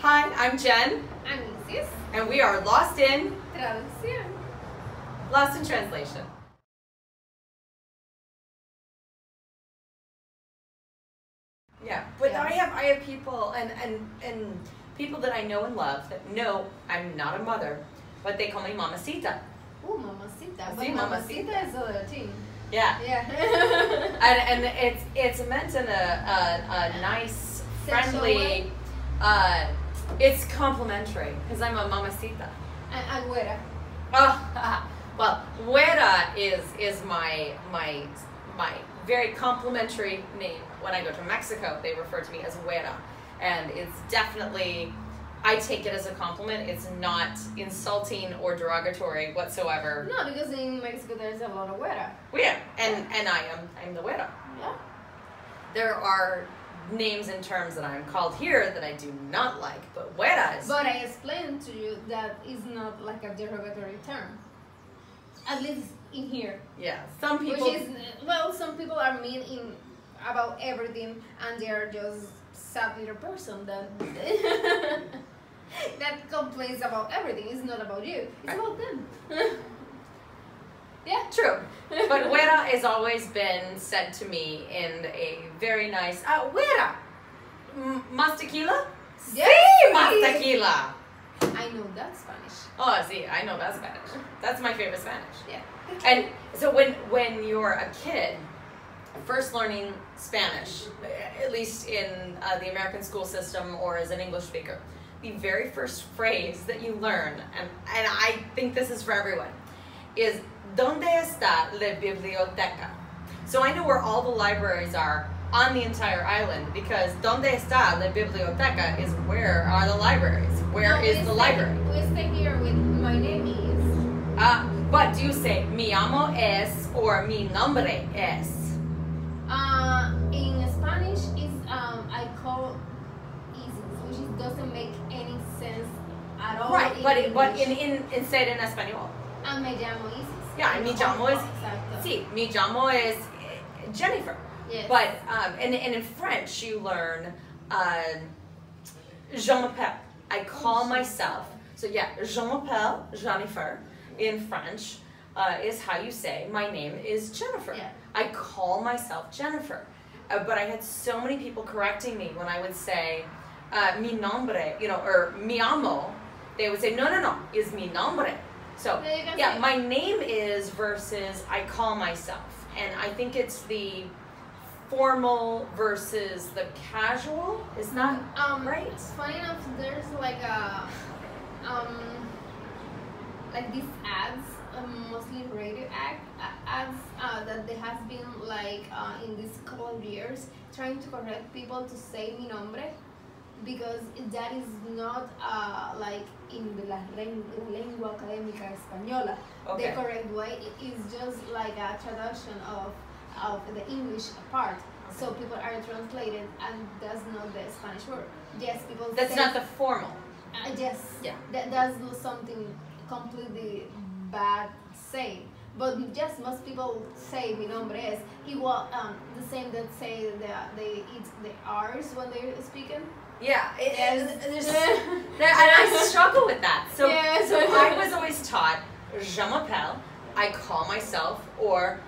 Hi, I'm Jen. I'm Isis. And we are lost in Traduccion. Lost in Translation. Yeah, but Yeah. I have people and people that I know and love that know I'm not a mother, but they call me Mamacita. Oh, Mamacita. Sí, But Mamacita. Mamacita is other thing. Yeah. Yeah. And it's meant in a nice, friendly. It's complimentary because I'm a Mamacita. And Güera. Oh, well, Güera is my very complimentary name. When I go to Mexico, they refer to me as Güera, and it's definitely, I take it as a compliment. It's not insulting or derogatory whatsoever. No, because in Mexico there's a lot of Güera. Yeah, and I'm the Güera. Yeah. There are names and terms that I'm called here that I do not like, but Güera is. But I explained to you that is not like a derogatory term. At least in here. Yeah, some people. Which is, well, some people are mean about everything, and they are just sad little person that that complains about everything. It's not about you. It's about them. Yeah. True. But Güera has always been said to me in a very nice, Güera, ¿más tequila? Yes. Sí, más tequila. I know that Spanish. Oh, see, I know that Spanish. That's my favorite Spanish. Yeah. And so when you're a kid, first learning Spanish, at least in the American school system or as an English speaker, the very first phrase that you learn, and I think this is for everyone, is ¿Dónde está la biblioteca? So I know where all the libraries are on the entire island, because ¿Dónde está la biblioteca is where are the libraries? Where is the library? We stay here with my name is. But do you say mi amo es or mi nombre es? In Spanish is I call Isis, which doesn't make any sense at all. Right, but English. in said en español. Me llamo Isis. Yeah, mi llamo es. Exacto. Sí, mi llamo es Jennifer. Yes. But and in French you learn je m'appelle. I call myself. So yeah, je m'appelle Jennifer in French is how you say my name is Jennifer. Yeah. I call myself Jennifer. But I had so many people correcting me when I would say mi nombre, or mi amo. They would say no, is mi nombre. So yeah, my name is versus I call myself, and I think it's the formal versus the casual. Is that right? Funny enough, there's like a like these ads, mostly radio ads that there has been like in this couple of years trying to correct people to say mi nombre, because that is not like in the lengua académica española. Okay. The correct way is just like a traduction of the English part. Okay. So people are translated, and that's not the Spanish word. Yes, people. That's say, not the formal. yes. Yeah. That's something completely bad saying. But just most people say mi nombre es igual, the same that say they eat the R's when they're speaking. Yeah, Yes. and I struggle with that. So, Yes. so I was always taught je m'appelle, I call myself, or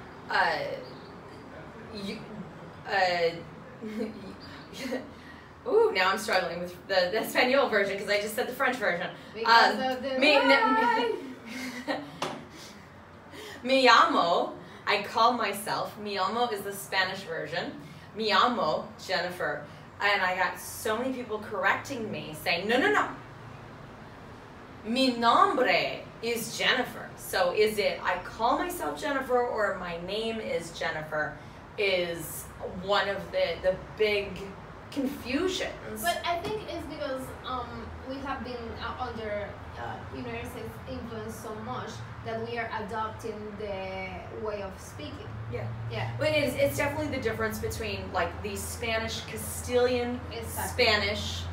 ooh, now I'm struggling with the Espanol version because I just said the French version. Because of the Mi amo, I call myself. Mi amo is the Spanish version. Mi amo, Jennifer. And I got so many people correcting me, saying, no. Mi nombre is Jennifer. So is it I call myself Jennifer or my name is Jennifer is one of the big confusions. But I think it's because we have been under United States influence so much that we are adopting the way of speaking. Yeah. But it's definitely the difference between like the Spanish Castilian Exactly. Spanish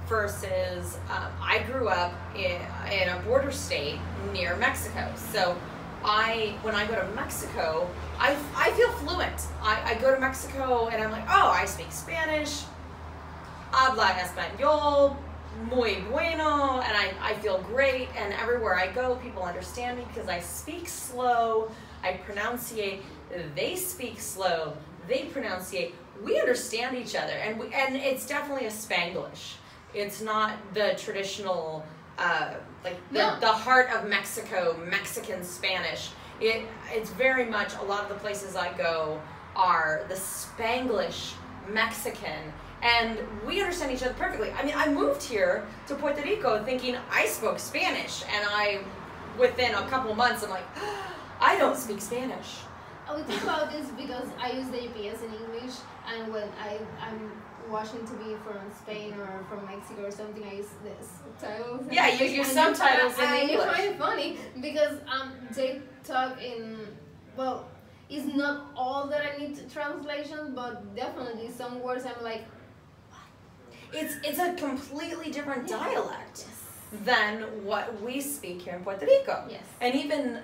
versus I grew up in a border state near Mexico. So when I go to Mexico, I feel fluent. I go to Mexico and I'm like, oh, I speak Spanish, habla español muy bueno, and I feel great, and everywhere I go, people understand me because I speak slow, I pronunciate, they speak slow, they pronunciate. We understand each other, and it's definitely a Spanglish. It's not the traditional, the heart of Mexico, Mexican Spanish. It's very much, a lot of the places I go are the Spanglish Mexican, and we understand each other perfectly. I mean, I moved here to Puerto Rico thinking I spoke Spanish, and within a couple months, I'm like, I don't speak Spanish. I would think about this because I use the GPS in English, and when I'm watching TV from Spain or from Mexico or something, I use the subtitles. Yeah, you use subtitles in English. I find it funny because they talk in, well, it's not all that I need to translation, but definitely some words I'm like, it's a completely different dialect than what we speak here in Puerto Rico. Yes. And even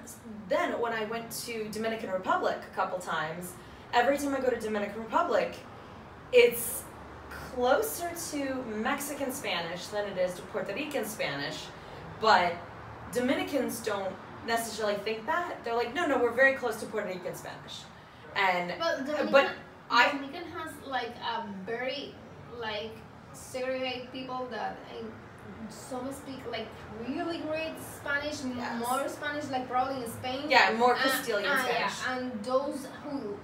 then, when I went to Dominican Republic a couple times, every time I go to Dominican Republic, it's closer to Mexican Spanish than it is to Puerto Rican Spanish, but Dominicans don't necessarily think that. They're like, no, we're very close to Puerto Rican Spanish. And Dominican has like a very like segregate people that some speak like really great Spanish, more Spanish, like probably in Spain. Yeah, more Castilian Spanish. Yeah, and those who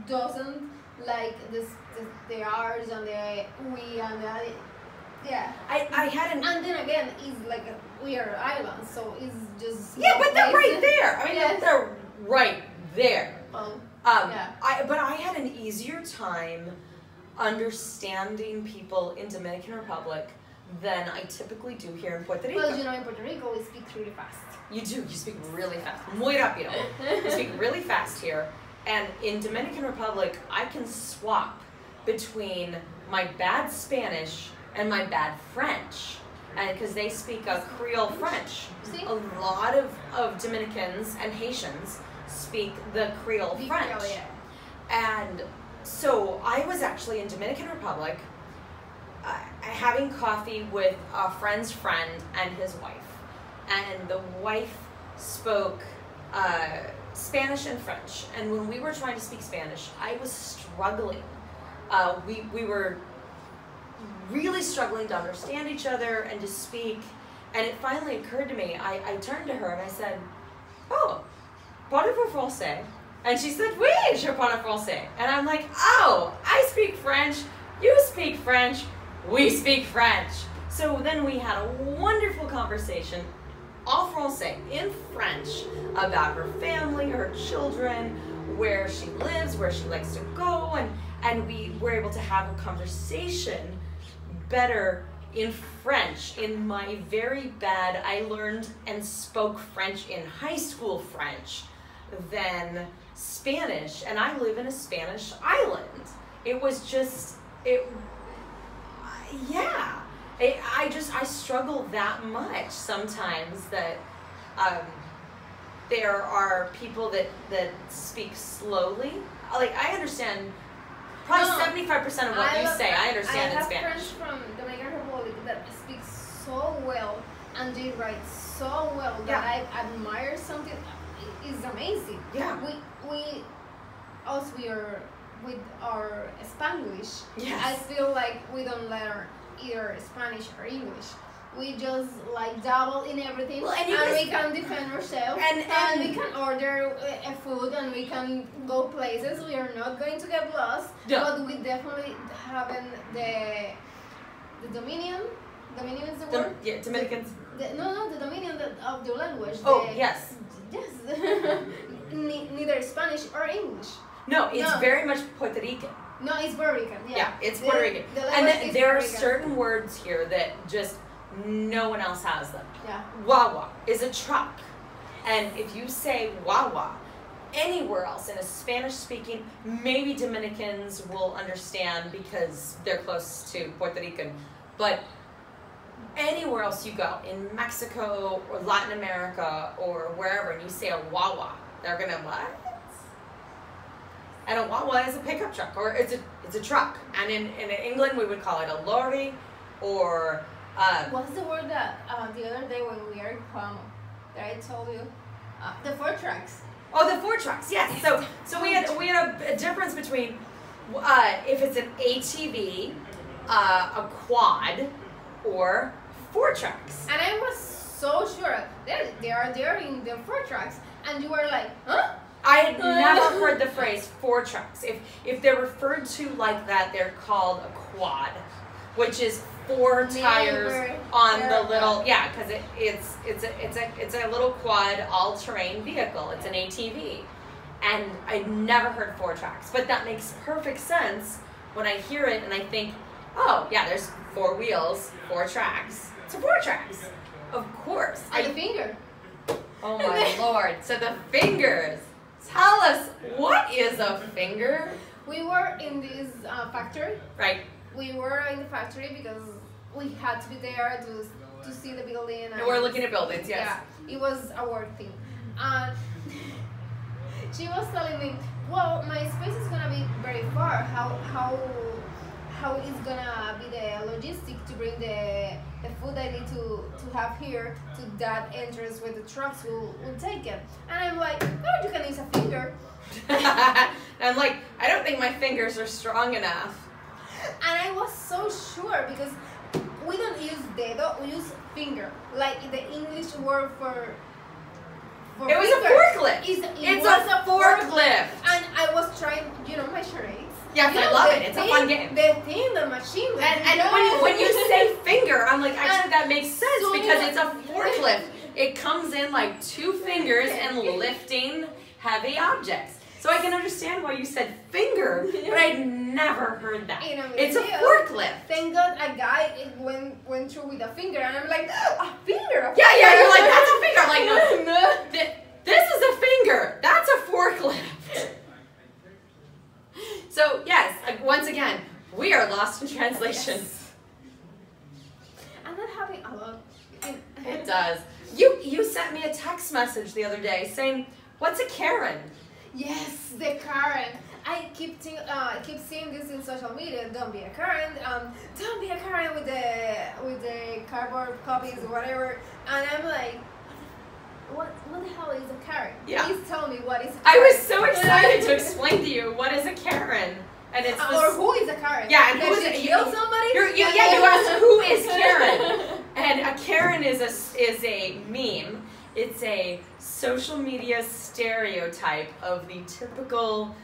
doesn't like the R's and the we and the I had an and then again it's like we are islands, so it's just but they're right there. I mean, they're right there. But I had an easier time understanding people in Dominican Republic than I typically do here in Puerto Rico. Well, you know, in Puerto Rico we speak really fast. You do. You speak really fast. Muy rápido. You speak really fast here. And in Dominican Republic, I can swap between my bad Spanish and my bad French. And because they speak a Creole French. See? A lot of Dominicans and Haitians speak the Creole French. Creole, And so I was actually in Dominican Republic having coffee with a friend's friend and his wife. And the wife spoke Spanish and French. And when we were trying to speak Spanish, I was struggling. We were really struggling to understand each other and to speak. And it finally occurred to me, I turned to her and I said, oh, parlez-vous français? And she said, oui, je parle français. And I'm like, oh, I speak French, you speak French, we speak French. So then we had a wonderful conversation, en français, in French, about her family, her children, where she lives, where she likes to go, and we were able to have a conversation better in French. In my very bad, I learned and spoke French in high school French, than Spanish, and I live in a Spanish island. It was just, I struggle that much sometimes that there are people that speak slowly. Like, I understand probably 75% of what you say, I understand in Spanish. I have friends from Dominican Republic that speak so well and they write so well that I admire something. It's amazing. Yeah. We are with our Spanglish. Yes. I feel like we don't learn either Spanish or English. We just like dabble in everything, well, and we can defend ourselves, and we can order a food, and we can go places. We are not going to get lost, but we definitely haven't the dominion. Dominion is the word. Yeah, Dominicans. The dominion of the language. Yes. Yes. Neither Spanish or English. No, it's very much Puerto Rican. No, it's Puerto Rican. Yeah, it's Puerto Rican. And there are certain words here that just no one else has them. Yeah. Wawa is a truck. And if you say Wawa anywhere else in a Spanish-speaking, maybe Dominicans will understand because they're close to Puerto Rican. But anywhere else you go, in Mexico or Latin America or wherever, and you say a Wawa, they're gonna, what? And a Wawa is a pickup truck, or it's a truck. And in England we would call it a lorry, or What's the word that the other day when we are home that I told you? The 4 tracks. Oh, the 4 tracks. Yes. So we had a difference between if it's an ATV, a quad, or 4 tracks. And I was so sure they are there in the 4 tracks, and you were like, huh? I had never heard the phrase 4 tracks. If they're referred to like that, they're called a quad, which is 4 tires on the little, because it's a little quad all-terrain vehicle. It's an ATV, and I'd never heard 4 tracks, but that makes perfect sense when I hear it and I think, oh yeah, there's 4 wheels, 4 tracks. It's 4 tracks, of course. And the finger. Oh my Lord! So the fingers. Tell us, what is a finger? We were in this factory. Right. We were in the factory because we had to be there to see the building. And we're looking at buildings, yes. Yeah, it was a work thing. She was telling me, well, my space is gonna be very far. How is gonna be the logistic to bring the food I need to have here to that entrance where the trucks will take it? And I'm like, oh, you can use a finger. And I'm like, I don't think my fingers are strong enough. And I was so sure because we don't use dedo, we use finger. Like the English word for it was finger. a forklift. It's a forklift. And I was trying, my charades. Yes, I love it. It's a fun game. The thing, the machine. And when you say finger, I'm like, actually that makes sense because it's a forklift. It comes in like 2 fingers and lifting heavy objects. So I can understand why you said finger, but I'd never heard that. It's a forklift. Thank God a guy went through with a finger, and I'm like, a finger. Yeah, you're like, that's a finger. I'm like, no. This is a finger. That's a forklift. So yes, once again, we are lost in translation. Yes. And that happened a lot. It does. You sent me a text message the other day saying, "What's a Karen?" Yes, the Karen. I keep seeing this in social media. Don't be a Karen. Don't be a Karen with the cardboard copies or whatever. And I'm like, what the hell is a Karen? Yeah. Please tell me what is a Karen. I was so excited to explain to you what is a Karen. And it's or who is a Karen? Yeah, and who is it? Kill somebody? You asked who is Karen, and a Karen is a meme. It's a social media stereotype of the typical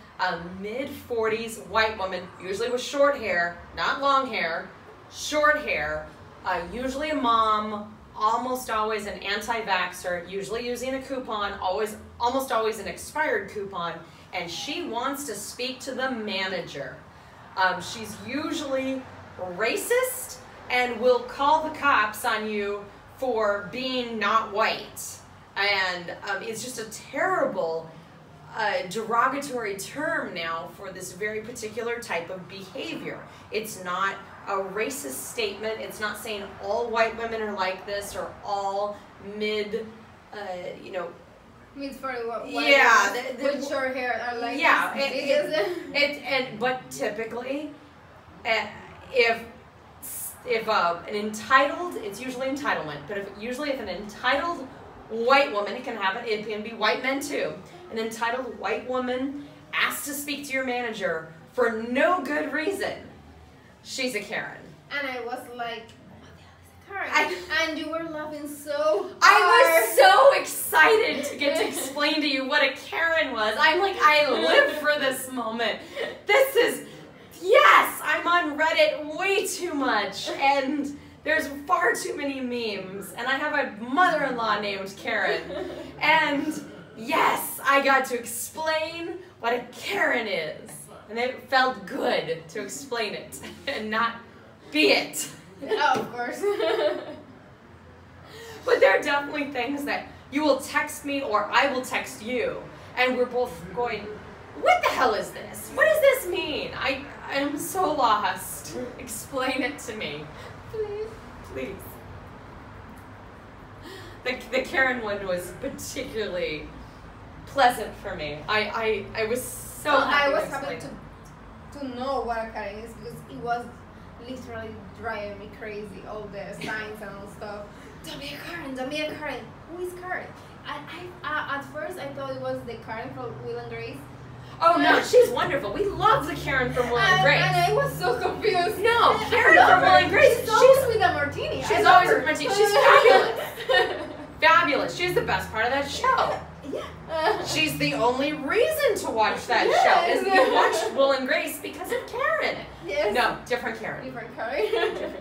mid-40s white woman, usually with short hair, not long hair, short hair, usually a mom, almost always an anti-vaxxer, usually using a coupon, almost always an expired coupon, and she wants to speak to the manager. She's usually racist and will call the cops on you for being not white. And it's just a terrible derogatory term now for this very particular type of behavior. It's not a racist statement. It's not saying all white women are like this or all mid-40s with short hair are like this. But typically, if an entitled, it's usually entitlement, but if an entitled white woman, it can be white men too, an entitled white woman asks to speak to your manager for no good reason, she's a Karen. And I was like, Karen. And you were laughing so hard. I was so excited to get to explain to you what a Karen was. I'm like, I live for this moment. Yes, I'm on Reddit way too much, and there's far too many memes, and I have a mother-in-law named Karen, and yes, I got to explain what a Karen is, and it felt good to explain it and not be it. Oh, of course. But there are definitely things that you will text me or I will text you, and we're both going, what the hell is this? What does this mean? I'm so lost. Explain it to me. Please. The Karen one was particularly pleasant for me. I was so happy. I was happy to know what a Karen is because it was literally driving me crazy. All the signs and all stuff. Don't be a Karen, don't be a Karen. Who is Karen? At first I thought it was the Karen from Will and Grace. Oh no, she's wonderful. We love the Karen from Will and Grace. And I was so confused. No, Karen from Will and Grace. She's always with a martini. She's always with a martini. She's fabulous. Fabulous. She's the best part of that show. Yeah. She's the only reason to watch that show. Is you watched Will and Grace because of Karen. Yes. No, different Karen. Different Karen. Different Karen.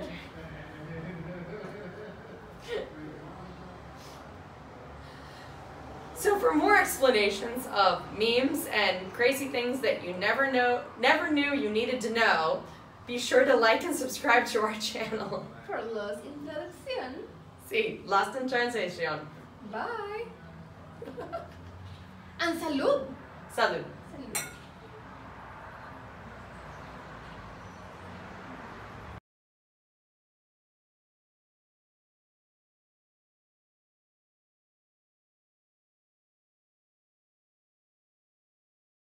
So for more explanations of memes and crazy things that you never knew you needed to know, be sure to like and subscribe to our channel. For Lost in Traduccion. Sí, Lost in Translation. Bye. And salud. Salud. Salud.